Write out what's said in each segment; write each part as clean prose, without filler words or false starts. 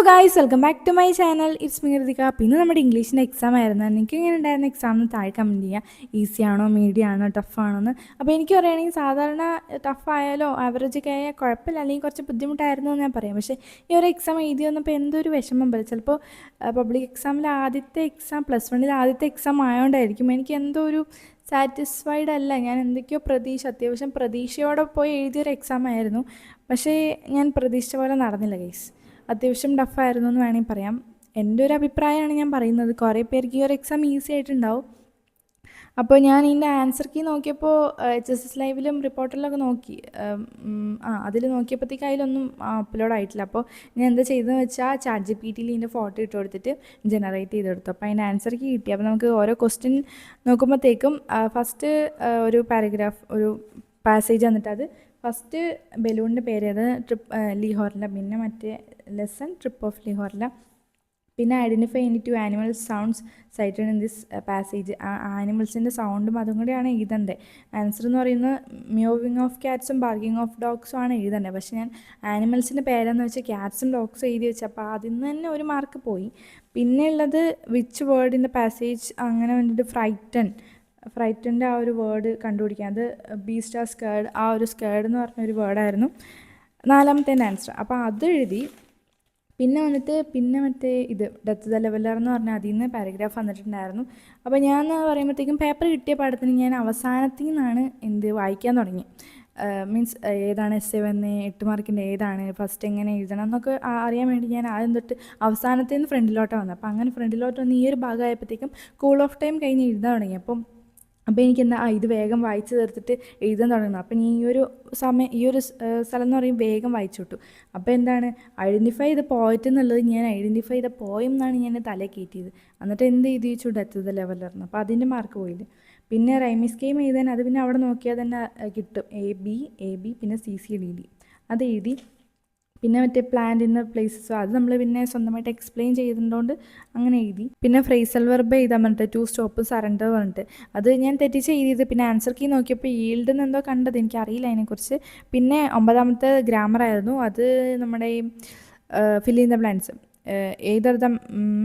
Guys, welcome back to my channel. It's me Ritika. പിന്നെ നമ്മുടെ ഇംഗ്ലീഷിൻ്റെ exam ആയിരുന്നു. എനിക്ക് എങ്ങനെ ഉണ്ടായിരുന്ന എക്സാം എന്ന് താഴെ കമൻറ്റ് ചെയ്യുക. ഈസി ആണോ, മീഡിയം ആണോ, ടഫ് ആണോ എന്ന്. അപ്പോൾ എനിക്ക് പറയുകയാണെങ്കിൽ സാധാരണ ടഫ് ആയാലോ ആവറേജ് ഒക്കെ ആയാൽ കുഴപ്പമില്ല, അല്ലെങ്കിൽ കുറച്ച് ബുദ്ധിമുട്ടായിരുന്നു എന്ന് ഞാൻ പറയാം. പക്ഷേ ഈ ഒരു എക്സാം എഴുതി വന്നപ്പോൾ എന്തൊരു വിഷമം പോലെ. ചിലപ്പോൾ പബ്ലിക് എക്സാമിൽ ആദ്യത്തെ എക്സാം, +1 ആദ്യത്തെ എക്സാം ആയതുകൊണ്ടായിരിക്കും എനിക്ക് എന്തോ ഒരു സാറ്റിസ്ഫൈഡ് അല്ല. ഞാൻ എന്തൊക്കെയോ അത്യാവശ്യം പ്രതീക്ഷയോടെ പോയി എഴുതിയൊരു എക്സാം ആയിരുന്നു. പക്ഷേ ഞാൻ പ്രതീക്ഷിച്ച പോലെ നടന്നില്ല ഗൈസ്. അത്യാവശ്യം ടഫായിരുന്നു എന്ന് വേണമെങ്കിൽ പറയാം. എൻ്റെ ഒരു അഭിപ്രായമാണ് ഞാൻ പറയുന്നത്. കുറേ പേർക്ക് ഈ ഒരു എക്സാം ഈസി ആയിട്ടുണ്ടാവും. അപ്പോൾ ഞാൻ ഇതിൻ്റെ ആൻസർ കീ നോക്കിയപ്പോൾ HSS ലൈവിലും റിപ്പോർട്ടറിലൊക്കെ നോക്കി. അതിൽ നോക്കിയപ്പോഴത്തേക്ക് അതിലൊന്നും അപ്ലോഡ് ആയിട്ടില്ല. അപ്പോൾ ഞാൻ എന്താ ചെയ്തതെന്ന് വെച്ചാൽ ChatGPT ഇതിൻ്റെ ഫോട്ടോ ഇട്ട് കൊടുത്തിട്ട് ജനറേറ്റ് ചെയ്തെടുത്തു. അപ്പോൾ അതിൻ്റെ ആൻസർ കീ കിട്ടി. അപ്പോൾ നമുക്ക് ഓരോ ക്വസ്റ്റ്യൻ നോക്കുമ്പോഴത്തേക്കും ഫസ്റ്റ് ഒരു പാരഗ്രാഫ്, ഒരു പാസേജ് വന്നിട്ട് അത് ഫസ്റ്റ് ബലൂണിൻ്റെ പേര് അത് ലിഹോർല, പിന്നെ മറ്റേ ലെസൺ ട്രിപ്പ് ഓഫ് ലിഹോർല, പിന്നെ identify any 2 animals sounds sighted in this passage. ആനിമൽസിൻ്റെ സൗണ്ടും അതും കൂടെയാണ് എഴുതേണ്ടത്. ആൻസർ എന്ന് പറയുന്നത് മ്യൂവിങ് ഓഫ് ക്യാറ്റ്സും ബാർഗിങ് ഓഫ് ഡോഗ്സും ആണ് എഴുതേണ്ടത്. പക്ഷേ ഞാൻ ആനിമൽസിൻ്റെ പേരെന്ന് വെച്ചാൽ ക്യാറ്റ്സും ഡോഗ്സും എഴുതി വെച്ചു. അപ്പോൾ അതിൽ നിന്ന് തന്നെ ഒരു മാർക്ക് പോയി. പിന്നെ ഉള്ളത് which word in the passage, അങ്ങനെ വേണ്ടിയിട്ട് ഫ്രൈറ്റൻ്റെ ആ ഒരു വേർഡ് കണ്ടുപിടിക്കാൻ. അത് ബീസ്റ്റ് ആ സ്കേർഡ്, ആ ഒരു സ്കേർഡ് എന്ന് പറഞ്ഞൊരു വേർഡായിരുന്നു നാലാമത്തെ ആൻസർ. അപ്പോൾ അത് എഴുതി. പിന്നെ മറ്റേ ഇത് ഡെത്ത് ദ ലെവലർ എന്ന് പറഞ്ഞാൽ അതിൽ നിന്ന് പാരഗ്രാഫ് വന്നിട്ടുണ്ടായിരുന്നു. അപ്പോൾ ഞാൻ പറയുമ്പോഴത്തേക്കും പേപ്പർ കിട്ടിയ പാടത്തിന് ഞാൻ അവസാനത്തിൽ നിന്നാണ് വായിക്കാൻ തുടങ്ങി. മീൻസ് ഏതാണ് എസ്സേ വന്ന് 8 മാർക്കിൻ്റെ ഏതാണ്, ഫസ്റ്റ് എങ്ങനെ എഴുതണം എന്നൊക്കെ അറിയാൻ വേണ്ടി ഞാൻ ആദ്യം തൊട്ട് അവസാനത്തിൽ നിന്ന് ഫ്രണ്ടിലോട്ടാണ് വന്നത്. അപ്പോൾ അങ്ങനെ ഫ്രണ്ടിലോട്ട് വന്ന് ഈ ഒരു ഭാഗമായപ്പോഴത്തേക്കും കൂൾ ഓഫ് ടൈം കഴിഞ്ഞ് എഴുതാൻ തുടങ്ങി. അപ്പോൾ എനിക്ക് ഇത് വേഗം വായിച്ച് തീർത്തിട്ട് എഴുതാൻ തുടങ്ങുന്നത്. അപ്പം ഈ ഒരു സ്ഥലം എന്ന് പറയുമ്പോൾ വേഗം വായിച്ചു വിട്ടു. അപ്പോൾ ഐഡൻറ്റിഫൈ ചെയ്ത പോയിറ്റ് എന്നുള്ളത് ഞാൻ ഐഡൻറ്റിഫൈ ചെയ്ത പോയം എന്നാണ് ഞാൻ തലേ കയറ്റിയത്. എന്നിട്ട് എന്ത് എഴുതി വെച്ചു, ഡെത്ത് ദ ലെവലർന്ന്. അപ്പോൾ അതിൻ്റെ മാർക്ക് പോയില്ല. പിന്നെ റൈമി സ്കീം എഴുതാൻ അത് പിന്നെ അവിടെ നോക്കിയാൽ തന്നെ കിട്ടും. എ ബി പിന്നെ CCDD അത് എഴുതി. പിന്നെ മറ്റേ പ്ലാന്റ് ഇൻ ദ പ്ലേസസ് അത് നമ്മൾ പിന്നെ സ്വന്തമായിട്ട് എക്സ്പ്ലെയിൻ ചെയ്തിട്ടുകൊണ്ട് അങ്ങനെ എഴുതി. പിന്നെ ഫ്രേസൽ വെർബ് എഴുതാൻ പറഞ്ഞിട്ട് 2 സ്റ്റോപ്പ് സറണ്ടർ പറഞ്ഞിട്ട് അത് ഞാൻ തെറ്റിച്ച് എഴുതിയത്. പിന്നെ ആൻസർ കീ നോക്കിയപ്പോൾ ഈൽഡ് എന്നെന്തോ കണ്ടത്, എനിക്കറിയില്ല അതിനെക്കുറിച്ച്. പിന്നെ 9ാമത്തെ ഗ്രാമർ ആയിരുന്നു. അത് നമ്മുടെ ഈ fill in the blanks, either the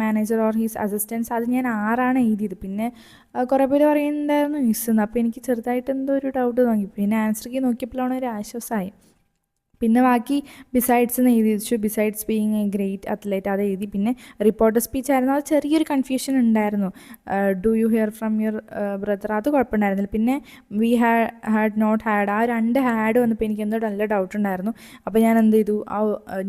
manager or his assistance, അത് ഞാൻ 6 എഴുതിയത്. പിന്നെ കുറേ പേര് പറയുന്നുണ്ടായിരുന്നു എന്ന്. അപ്പോൾ എനിക്ക് ചെറുതായിട്ട് എന്തോ ഒരു ഡൗട്ട് തോന്നി. പിന്നെ ആൻസർ കീ നോക്കിയപ്പോഴാണ് ഒരു ആശ്വാസമായി. പിന്നെ ബാക്കി ബിസൈഡ്സ് എന്ന് എഴുതി വെച്ചു. Besides being A great athlete അത് എഴുതി. പിന്നെ റിപ്പോർട്ടർ സ്പീച്ച് ആയിരുന്നു. അത് ചെറിയൊരു കൺഫ്യൂഷൻ ഉണ്ടായിരുന്നു. Do you here from your brother അത് കുഴപ്പമുണ്ടായിരുന്നില്ല. പിന്നെ വി ഹാഡ് നോട്ട് ഹാഡ്, ആ 2 ഹാഡ് വന്നപ്പോൾ എനിക്ക് എന്തോ നല്ല ഡൗട്ട് ഉണ്ടായിരുന്നു. അപ്പോൾ ഞാൻ എന്ത് ചെയ്തു, ആ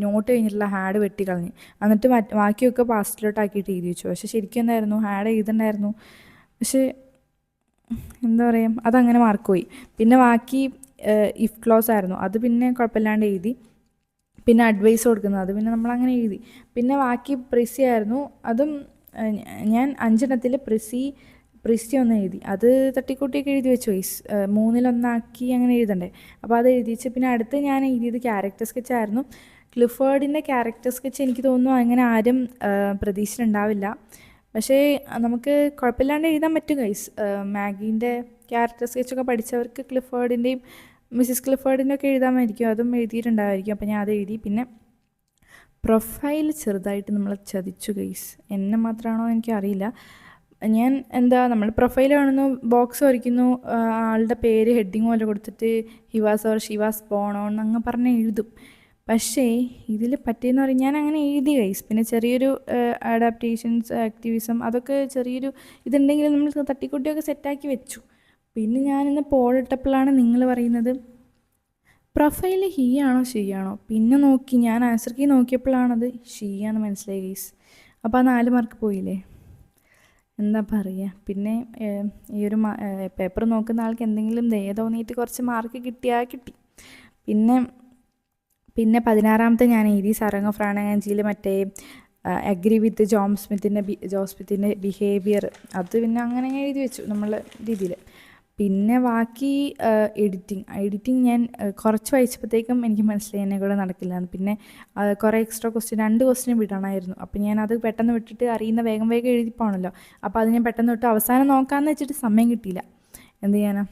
നോട്ട് കഴിഞ്ഞിട്ടുള്ള ഹാഡ് വെട്ടിക്കളഞ്ഞു. എന്നിട്ട് ബാക്കിയൊക്കെ പാസ്റ്റിലോട്ടാക്കിയിട്ട് എഴുതി വെച്ചു. പക്ഷേ ശരിക്കും എന്തായിരുന്നു, ഹാഡ് എഴുതണ്ടായിരുന്നു. പക്ഷേ എന്താ പറയുക, അതങ്ങനെ മാർക്ക് പോയി. പിന്നെ ബാക്കി ഇഫ് ക്ലോസ് ആയിരുന്നു. അത് പിന്നെ കുഴപ്പമില്ലാണ്ട് എഴുതി. പിന്നെ അഡ്വൈസ് കൊടുക്കുന്നത് അത് പിന്നെ നമ്മളങ്ങനെ എഴുതി. പിന്നെ ബാക്കി പ്രിസി ആയിരുന്നു. അതും ഞാൻ 5 പ്രിസി ഒന്ന് എഴുതി. അത് തട്ടിക്കൂട്ടിയൊക്കെ എഴുതി വെച്ചു. 3-1 അങ്ങനെ എഴുതണ്ടേ. അപ്പോൾ അത് എഴുതി വെച്ച്. പിന്നെ അടുത്ത് ഞാൻ എഴുതിയത് ക്യാരക്ടർ സ്കെച്ച് ആയിരുന്നു. ക്ലിഫേർഡിൻ്റെ ക്യാരക്ടർ സ്കെച്ച് എനിക്ക് തോന്നുന്നു അങ്ങനെ ആരും പ്രതീക്ഷിച്ചിട്ടുണ്ടാവില്ല. പക്ഷേ നമുക്ക് കുഴപ്പമില്ലാണ്ട് എഴുതാൻ പറ്റും ഗൈസ്. മാഗീൻ്റെ ക്യാരക്ടർ സ്കെച്ചൊക്കെ പഠിച്ചവർക്ക് ക്ലിഫേർഡിൻ്റെയും മിസ്സിസ് ക്ലിഫേർഡിൻ്റെ ഒക്കെ എഴുതാമായിരിക്കും. അതും എഴുതിയിട്ടുണ്ടായിരിക്കും. അപ്പോൾ ഞാൻ അത് എഴുതി. പിന്നെ പ്രൊഫൈൽ ചെറുതായിട്ട് നമ്മൾ ചതിച്ചു ഗൈസ്. എന്നെ മാത്രമാണോ എനിക്കറിയില്ല. ഞാൻ നമ്മൾ പ്രൊഫൈൽ കാണുന്നു, ബോക്സ് വരയ്ക്കുന്നു, ആളുടെ പേര് ഹെഡിങ് പോലെ കൊടുത്തിട്ട് he was or she was born on അങ്ങ് പറഞ്ഞ് എഴുതും. പക്ഷേ ഇതിൽ പറ്റിയെന്ന് പറഞ്ഞാൽ ഞാൻ അങ്ങനെ എഴുതി ഗൈസ്. പിന്നെ ചെറിയൊരു അഡാപ്റ്റേഷൻസ്, ആക്ടിവിസം അതൊക്കെ ചെറിയൊരു ഇതുണ്ടെങ്കിലും നമ്മൾ തട്ടിക്കുട്ടിയൊക്കെ സെറ്റാക്കി വെച്ചു. പിന്നെ ഞാനിന്ന് പോളിട്ടപ്പോഴാണ് നിങ്ങൾ പറയുന്നത് പ്രൊഫൈൽ ഹീ ആണോ ഷീ ആണോ. പിന്നെ ഞാൻ ആൻസർ കീ നോക്കിയപ്പോഴാണത് ഷീ ആണെന്ന് മനസ്സിലായി ഗൈസ്. അപ്പോൾ ആ 4 മാർക്ക് പോയില്ലേ, എന്താ പറയുക. പിന്നെ ഈ ഒരു പേപ്പർ നോക്കുന്ന ആൾക്ക് എന്തെങ്കിലും ദയ തോന്നിയിട്ട് കുറച്ച് മാർക്ക് കിട്ടിയാൽ കിട്ടി. പിന്നെ 16ാമത്തെ ഞാൻ എഴുതി സറങ് ഓഫ് റാണഗഞ്ചിയിൽ മറ്റേ അഗ്രി വിത്ത് ജോൺ സ്മിത്തിൻ്റെ ബിഹേവിയർ. അത് പിന്നെ അങ്ങനെ എഴുതി വെച്ചു നമ്മളെ രീതിയിൽ. പിന്നെ ബാക്കി എഡിറ്റിംഗ് ഞാൻ കുറച്ച് വായിച്ചപ്പോഴത്തേക്കും എനിക്ക് മനസ്സിലായി എന്നെ കൂടെ നടക്കില്ലാന്ന്. പിന്നെ കുറേ എക്സ്ട്രാ 2 ക്വസ്റ്റ്യൻ വിടണമായിരുന്നു. അപ്പോൾ ഞാനത് പെട്ടെന്ന് വിട്ടിട്ട് അറിയുന്ന വേഗം എഴുതി പോകണമല്ലോ. അപ്പോൾ അത് ഞാൻ പെട്ടെന്ന് വിട്ട് അവസാനം നോക്കാമെന്ന് വെച്ചിട്ട് സമയം കിട്ടിയില്ല. എന്ത് ചെയ്യാനാ.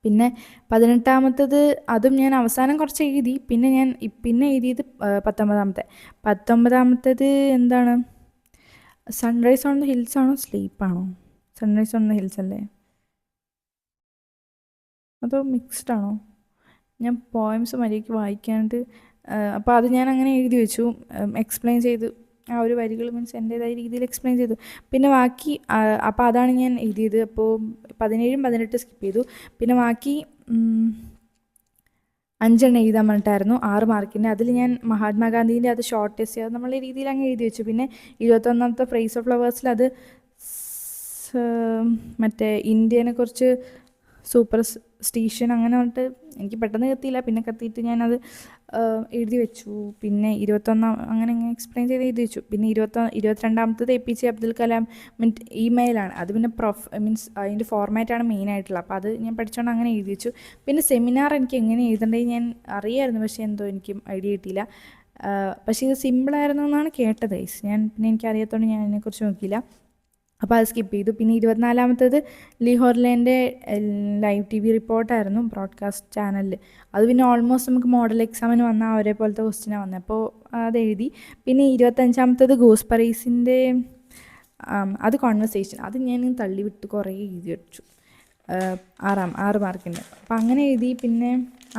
പിന്നെ 18-ാമത്തത് അതും ഞാൻ അവസാനം കുറച്ച് എഴുതി. പിന്നെ എഴുതിയത് 19-ാമത്തത് എന്താണ്, സൺറൈസ് ഓൺ ദ ഹിൽസ് ആണോ സ്ലീപ്പാണോ? സൺറൈസ് ഓൺ ദ ഹിൽസ് അല്ലേ, അതോ മിക്സ്ഡ് ആണോ? ഞാൻ പോയംസ് മര്യാദയ്ക്ക് വായിക്കാണ്ട്, അപ്പോൾ അത് ഞാൻ അങ്ങനെ എഴുതി വെച്ചു, എക്സ്പ്ലെയിൻ ചെയ്തു. ആ ഒരു വരികൾ മീൻസ് എൻ്റേതായ രീതിയിൽ എക്സ്പ്ലെയിൻ ചെയ്തു. പിന്നെ ബാക്കി അപ്പോൾ അതാണ് ഞാൻ എഴുതിയത്. അപ്പോൾ 17ഉം 18 സ്കിപ്പ് ചെയ്തു. പിന്നെ ബാക്കി 5 എഴുതാൻ പറഞ്ഞിട്ടായിരുന്നു, 6 മാർക്കിൻ്റെ. അതിൽ ഞാൻ മഹാത്മാഗാന്ധീൻ്റെ അത് ഷോർട്ടസ്റ്റ്, അത് നമ്മളെ രീതിയിൽ അങ്ങ് എഴുതി വെച്ചു. പിന്നെ 21-ാമത്തെ ഫ്രേസ് ഓഫ് ഫ്ലവേഴ്സിൽ അത് മറ്റേ ഇന്ത്യനെ കുറിച്ച് സൂപ്പർ സ്റ്റീഷൻ അങ്ങനെ പറഞ്ഞിട്ട് എനിക്ക് പെട്ടെന്ന് കത്തിയില്ല. പിന്നെ കത്തിയിട്ട് ഞാനത് എഴുതി വെച്ചു. പിന്നെ 21 അങ്ങനെ എക്സ്പ്ലെയിൻ ചെയ്ത് എഴുതി വെച്ചു. പിന്നെ 22-ാമത്തത് APJ അബ്ദുൽ കലാം ഇമെയിലാണ്. അത് പിന്നെ മീൻസ് അതിൻ്റെ ഫോർമാറ്റാണ് മെയിനായിട്ടുള്ളത്. അപ്പോൾ അത് ഞാൻ പഠിച്ചുകൊണ്ട് അങ്ങനെ എഴുതി വെച്ചു. പിന്നെ സെമിനാർ എനിക്ക് എങ്ങനെ എഴുതേണ്ടത് ഞാൻ അറിയായിരുന്നു, പക്ഷേ എന്തോ എനിക്ക് ഐഡിയ കിട്ടിയില്ല. പക്ഷേ ഇത് സിമ്പിളായിരുന്നു എന്നാണ് കേട്ടത്. പിന്നെ എനിക്കറിയാത്തതുകൊണ്ട് ഞാൻ അതിനെക്കുറിച്ച് നോക്കിയില്ല. അപ്പോൾ അത് സ്കിപ്പ് ചെയ്തു. പിന്നെ 24-ാമത്തത് ലിഹോർലേൻ്റെ ലൈവ് TV റിപ്പോർട്ടായിരുന്നു, ബ്രോഡ്കാസ്റ്റ് ചാനലിൽ. അത് പിന്നെ ഓൾമോസ്റ്റ് നമുക്ക് മോഡൽ എക്സാമിന് വന്ന ഒരേപോലത്തെ ക്വസ്റ്റിനാണ് വന്നത്, അപ്പോൾ അത് എഴുതി. പിന്നെ 25-ാമത്തത് ഗോസ് പറീസിൻ്റെ അത് കോൺവെർസേഷൻ, അത് ഞാൻ തള്ളിവിട്ട് കുറേ എഴുതി വെച്ചു, 6 മാർക്കിൻ്റെ. അപ്പോൾ അങ്ങനെ എഴുതി. പിന്നെ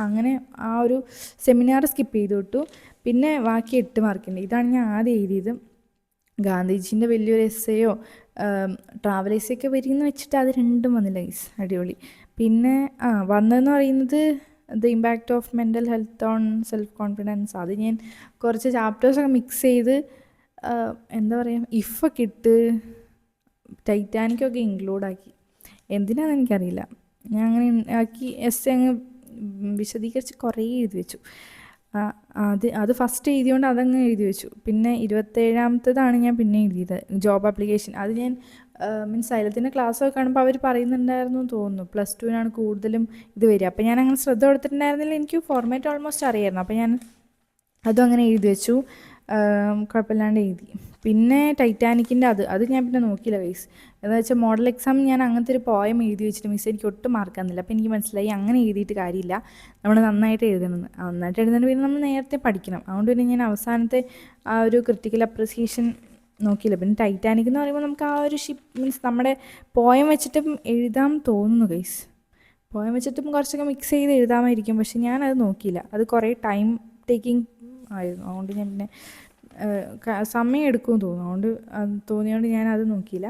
അങ്ങനെ ആ ഒരു സെമിനാർ സ്കിപ്പ് ചെയ്ത് വിട്ടു. പിന്നെ ബാക്കി 8 മാർക്കിൻ്റെ ഇതാണ് ഞാൻ ആദ്യം എഴുതിയത്. ഗാന്ധിജീൻ്റെ വലിയൊരു എസ്സേയോ ട്രാവൽ എസ്സേയൊക്കെ വരുമെന്ന് വെച്ചിട്ട് അത് രണ്ടും വന്നില്ല ഗൈസ്, അടിപൊളി. പിന്നെ വന്നതെന്ന് പറയുന്നത് the impact of mental health on self confidence. അത് ഞാൻ കുറച്ച് ചാപ്റ്റേഴ്സൊക്കെ മിക്സ് ചെയ്ത് എന്താ പറയുക, ഇഫൊക്കെ ഇട്ട് ടൈറ്റാനിക്കൊക്കെ ഇൻക്ലൂഡാക്കി. എന്തിനാണെന്ന് എനിക്കറിയില്ല, ഞാൻ അങ്ങനെ ആക്കി എസ്സേ അങ്ങ് വിശദീകരിച്ച് കുറേ എഴുതി വെച്ചു. അത് ഫസ്റ്റ് എഴുതിയോണ്ട് അതങ്ങ് എഴുതി വെച്ചു. പിന്നെ 27-ാമത്തതാണ് ഞാൻ പിന്നെ എഴുതിയത്, ജോബ് ആപ്ലിക്കേഷൻ. അത് ഞാൻ മീൻസ് സൈലത്തിൻ്റെ ക്ലാസ്സൊക്കെ കാണുമ്പോൾ അവർ പറയുന്നുണ്ടായിരുന്നു തോന്നുന്നു, +2-നാണ് കൂടുതലും ഇത് വരിക. അപ്പോൾ ഞാൻ അങ്ങനെ ശ്രദ്ധ കൊടുത്തിട്ടുണ്ടായിരുന്നില്ല, എനിക്ക് ഫോർമാറ്റ് ഓൾമോസ്റ്റ് അറിയായിരുന്നു. അപ്പോൾ ഞാൻ അതും അങ്ങനെ എഴുതി വെച്ചു, കുഴപ്പമില്ലാണ്ട് എഴുതി. പിന്നെ ടൈറ്റാനിക്കിൻ്റെ അത് ഞാൻ പിന്നെ നോക്കിയില്ല ഗൈസ്. എന്താ വെച്ചാൽ മോഡൽ എക്സാം ഞാൻ അങ്ങനത്തെ ഒരു പോയം എഴുതി വെച്ചിട്ട് മിസ് എനിക്ക് ഒട്ടും മാർക്ക് തന്നില്ല. അപ്പോൾ എനിക്ക് മനസ്സിലായി അങ്ങനെ എഴുതിയിട്ട് കാര്യമില്ല, നമ്മൾ നന്നായിട്ട് എഴുതണമെന്ന്. നന്നായിട്ട് എഴുതുന്നതിന് പിന്നെ നമ്മൾ നേരത്തെ പഠിക്കണം. അതുകൊണ്ട് പിന്നെ ഞാൻ അവസാനത്തെ ആ ഒരു ക്രിട്ടിക്കൽ അപ്രിസിയേഷൻ നോക്കിയില്ല. പിന്നെ ടൈറ്റാനിക് എന്ന് പറയുമ്പോൾ നമുക്ക് ആ ഒരു ഷിപ്പ് മീൻസ് നമ്മുടെ പോയം വെച്ചിട്ടും എഴുതാൻ തോന്നുന്നു ഗൈസ്. പോയം വെച്ചിട്ടും കുറച്ചൊക്കെ മിക്സ് ചെയ്ത് എഴുതാമായിരിക്കും, പക്ഷെ ഞാനത് നോക്കിയില്ല. അത് കുറേ ടൈം ടേക്കിംഗ് ആയിരുന്നു, അതുകൊണ്ട് ഞാൻ പിന്നെ സമയം എടുക്കുമെന്ന് തോന്നുന്നു, അതുകൊണ്ട് തോന്നിയോണ്ട് ഞാനത് നോക്കിയില്ല.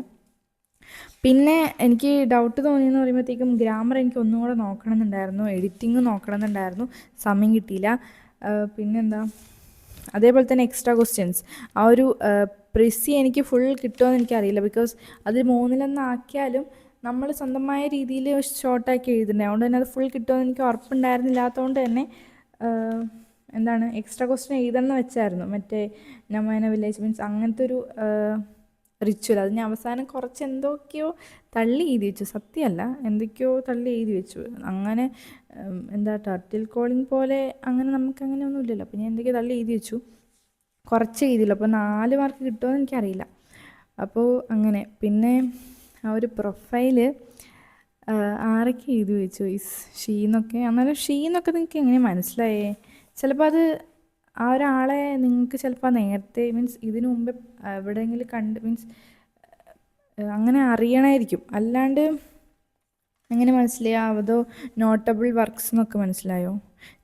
പിന്നെ എനിക്ക് ഡൗട്ട് തോന്നിയെന്ന് പറയുമ്പോഴത്തേക്കും ഗ്രാമർ എനിക്ക് ഒന്നും കൂടെ നോക്കണമെന്നുണ്ടായിരുന്നു, എഡിറ്റിങ് നോക്കണമെന്നുണ്ടായിരുന്നു, സമയം കിട്ടിയില്ല. പിന്നെന്താ, അതേപോലെ തന്നെ എക്സ്ട്രാ ക്വസ്റ്റ്യൻസ് ആ ഒരു പ്രിസി എനിക്ക് ഫുൾ കിട്ടുമെന്ന് എനിക്കറിയില്ല. ബിക്കോസ് അതിൽ 3-ലൊന്ന് ആക്കിയാലും നമ്മൾ സ്വന്തമായ രീതിയിൽ ഷോർട്ടാക്കി എഴുതുന്നത്, അതുകൊണ്ട് തന്നെ അത് ഫുൾ കിട്ടുമെന്ന് എനിക്ക് ഉറപ്പുണ്ടായിരുന്നില്ലാത്തതുകൊണ്ട് തന്നെ എന്താണ് എക്സ്ട്രാ ക്വസ്റ്റ്യൻ എഴുതണമെന്ന് വെച്ചായിരുന്നു. മറ്റേ നമാന വില്ലേജ് മീൻസ് അങ്ങനത്തെ ഒരു റിച്വൽ, അതിന് അവസാനം കുറച്ച് എന്തൊക്കെയോ തള്ളി എഴുതി വെച്ചു, സത്യമല്ല എന്തൊക്കെയോ തള്ളി എഴുതി വെച്ചു. അങ്ങനെ എന്താ ടർട്ടിൽ കോളിംഗ് പോലെ അങ്ങനെ നമുക്ക് അങ്ങനെ ഒന്നും ഇല്ലല്ലോ. അപ്പോൾ ഞാൻ എന്തൊക്കെയോ തള്ളി എഴുതി വെച്ചു, കുറച്ച് എഴുതിയില്ല. അപ്പോൾ 4 മാർക്ക് കിട്ടുമെന്ന് എനിക്കറിയില്ല. അപ്പോൾ അങ്ങനെ. പിന്നെ ആ ഒരു പ്രൊഫൈല് ആരൊക്കെ എഴുതി വെച്ചു ഷീന്നൊക്കെ. എന്നാലും ഷീന്നൊക്കെ നിങ്ങൾക്ക് എങ്ങനെ മനസ്സിലായേ? ചിലപ്പോൾ അത് ആ ഒരാളെ നിങ്ങൾക്ക് ചിലപ്പോൾ നേരത്തെ മീൻസ് ഇതിനു മുമ്പ് എവിടെയെങ്കിലും കണ്ട് മീൻസ് അങ്ങനെ അറിയണമായിരിക്കും. അല്ലാണ്ട് എങ്ങനെ മനസ്സിലായോ? അതോ നോട്ടബിൾ വർക്ക്സ് എന്നൊക്കെ മനസ്സിലായോ?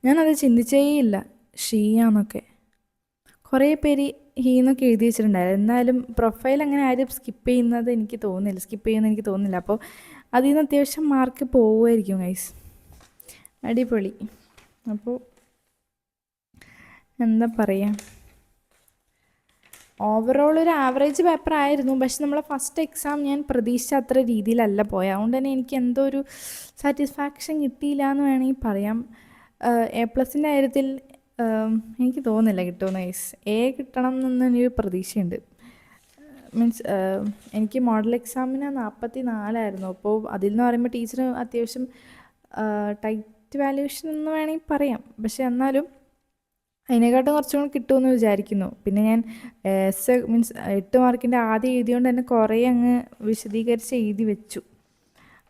ഞാനത് ചിന്തിച്ചേ ഇല്ല ഷീയാന്നൊക്കെ. കുറേ പേര് ഹീന്നൊക്കെ എഴുതി വെച്ചിട്ടുണ്ടായിരുന്നു. എന്നാലും പ്രൊഫൈൽ അങ്ങനെ ആരും സ്കിപ്പ് ചെയ്യുന്നത് എനിക്ക് തോന്നുന്നില്ല. അപ്പോൾ അതിൽ നിന്ന് അത്യാവശ്യം മാർക്ക് പോവുമായിരിക്കും ഗൈസ്. അടിപൊളി. അപ്പോൾ എന്താ പറയുക, ഓവറോൾ ഒരു ആവറേജ് പേപ്പർ ആയിരുന്നു. പക്ഷെ നമ്മളെ ഫസ്റ്റ് എക്സാം ഞാൻ പ്രതീക്ഷിച്ച അത്ര രീതിയിലല്ല പോയത്. അതുകൊണ്ട് തന്നെ എനിക്ക് എന്തോ ഒരു സാറ്റിസ്ഫാക്ഷൻ കിട്ടിയില്ല എന്ന് വേണമെങ്കിൽ പറയാം. A+ൻ്റെ കാര്യത്തിൽ എനിക്ക് തോന്നുന്നില്ല കിട്ടുമെന്ന് ഗൈസ്. A കിട്ടണം എന്നൊരു പ്രതീക്ഷയുണ്ട്. മീൻസ് എനിക്ക് മോഡൽ എക്സാമിന് 44 അപ്പോൾ അതിൽ നിന്ന് പറയുമ്പോൾ ടീച്ചർ അത്യാവശ്യം ടൈറ്റ് വാല്യൂഷൻ എന്ന് വേണമെങ്കിൽ പറയാം. പക്ഷെ എന്നാലും അതിനെക്കാട്ടും കുറച്ചും കൂടി കിട്ടുമെന്ന് വിചാരിക്കുന്നു. പിന്നെ ഞാൻ മീൻസ് 8 മാർക്കിൻ്റെ ആദ്യം എഴുതിയോണ്ട് തന്നെ കുറേ അങ്ങ് വിശദീകരിച്ച് എഴുതി വെച്ചു.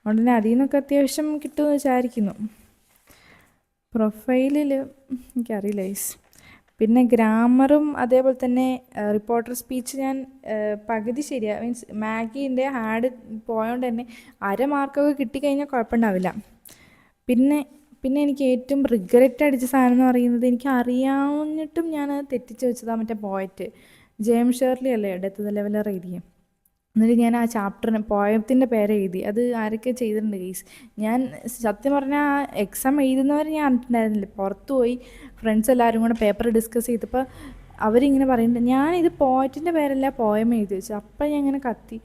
അതുകൊണ്ട് തന്നെ അതിൽ നിന്നൊക്കെ അത്യാവശ്യം കിട്ടുമെന്ന് വിചാരിക്കുന്നു. പ്രൊഫൈലിൽ എനിക്കറിയില്ല ഗൈസ്. പിന്നെ ഗ്രാമറും അതേപോലെ തന്നെ റിപ്പോർട്ടർ സ്പീച്ച് ഞാൻ പകുതി ശരിയാണ്. മീൻസ് മാഗീൻ്റെ ഹാഡ് പോയതുകൊണ്ട് തന്നെ മാർക്കൊക്കെ കിട്ടിക്കഴിഞ്ഞാൽ കുഴപ്പമുണ്ടാവില്ല. പിന്നെ പിന്നെ എനിക്ക് ഏറ്റവും റിഗ്രറ്റ് അടിച്ച സാധനം എന്ന് പറയുന്നത്, എനിക്ക് അറിയാവുന്നിട്ടും ഞാൻ തെറ്റിച്ച് വെച്ചതാണ് മറ്റേ പോയറ്റ് ജെയിം ഷേർലി അല്ലേ ഡെത്ത് ദ ലെവലർ എഴുതിയ. എന്നിട്ട് ഞാൻ ആ ചാപ്റ്ററിന് പോയത്തിൻ്റെ പേര് എഴുതി. അത് ആരൊക്കെ ചെയ്തിട്ടുണ്ട് ഗൈസ്. ഞാൻ സത്യം പറഞ്ഞാൽ ആ എക്സാം എഴുതുന്നവർ ഞാൻ അറിഞ്ഞിട്ടുണ്ടായിരുന്നില്ല. പുറത്തു പോയി ഫ്രണ്ട്സ് എല്ലാവരും കൂടെ പേപ്പർ ഡിസ്കസ് ചെയ്തപ്പോൾ അവരിങ്ങനെ പറയുന്നുണ്ട്, ഞാനിത് പോയറ്റിൻ്റെ പേരല്ല പോയം എഴുതി വെച്ചു. അപ്പം ഞാൻ ഇങ്ങനെ കത്തി,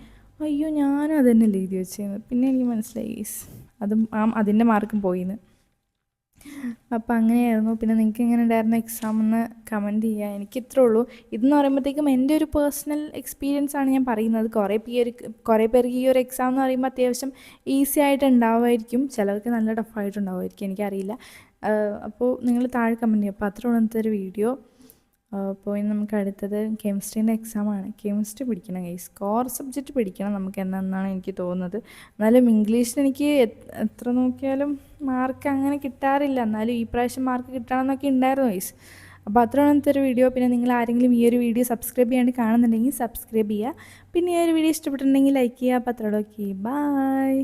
അയ്യോ ഞാനും അത് തന്നെയല്ലേ എഴുതി വെച്ചതെന്ന്. പിന്നെ എനിക്ക് മനസ്സിലായി ഗൈസ്, അതും അതിൻ്റെ മാർക്കും പോയിന്ന്. അപ്പം അങ്ങനെയായിരുന്നു. പിന്നെ നിങ്ങൾക്ക് എങ്ങനെ ഉണ്ടായിരുന്നു എക്സാം എന്ന് കമൻറ്റ് ചെയ്യുക. എനിക്ക് ഇത്രേ ഉള്ളൂ. ഇതെന്ന് പറയുമ്പോഴത്തേക്കും എൻ്റെ ഒരു പേഴ്സണൽ എക്സ്പീരിയൻസ് ആണ് ഞാൻ പറയുന്നത്. കുറേ പേർക്ക് ഈ ഒരു എക്സാം എന്ന് പറയുമ്പോൾ അത്യാവശ്യം ഈസി ആയിട്ട് ഉണ്ടാവുമായിരിക്കും, ചിലർക്ക് നല്ല ടഫായിട്ടുണ്ടാവുമായിരിക്കും, എനിക്കറിയില്ല. അപ്പോൾ നിങ്ങൾ താഴെ കമൻറ്റ് ചെയ്യുക. അപ്പോൾ അത്ര ഉള്ളത്തെ ഒരു വീഡിയോ. അപ്പോൾ ഇനി നമുക്ക് അടുത്തത് കെമിസ്ട്രീൻ്റെ എക്സാമാണ്. കെമിസ്ട്രി പിടിക്കണം ഗൈസ്, കോർ സബ്ജക്റ്റ് പിടിക്കണം നമുക്ക് എന്നാണ് എനിക്ക് തോന്നുന്നത്. എന്നാലും ഇംഗ്ലീഷിന് എനിക്ക് എത്ര നോക്കിയാലും മാർക്ക് അങ്ങനെ കിട്ടാറില്ല. എന്നാലും ഈ പ്രാവശ്യം മാർക്ക് കിട്ടണമെന്നൊക്കെ ഉണ്ടായിരുന്നു ഗൈസ്. അപ്പോൾ അത്ര ഉള്ളത്തെ ഒരു വീഡിയോ. പിന്നെ നിങ്ങൾ ആരെങ്കിലും ഈ ഒരു വീഡിയോ സബ്സ്ക്രൈബ് ചെയ്യാണ്ട് കാണുന്നുണ്ടെങ്കിൽ സബ്സ്ക്രൈബ് ചെയ്യുക. പിന്നെ ഈ ഒരു വീഡിയോ ഇഷ്ടപ്പെട്ടിട്ടുണ്ടെങ്കിൽ ലൈക്ക് ചെയ്യുക. അപ്പോൾ അത്ര ഓക്കെ, ബൈ.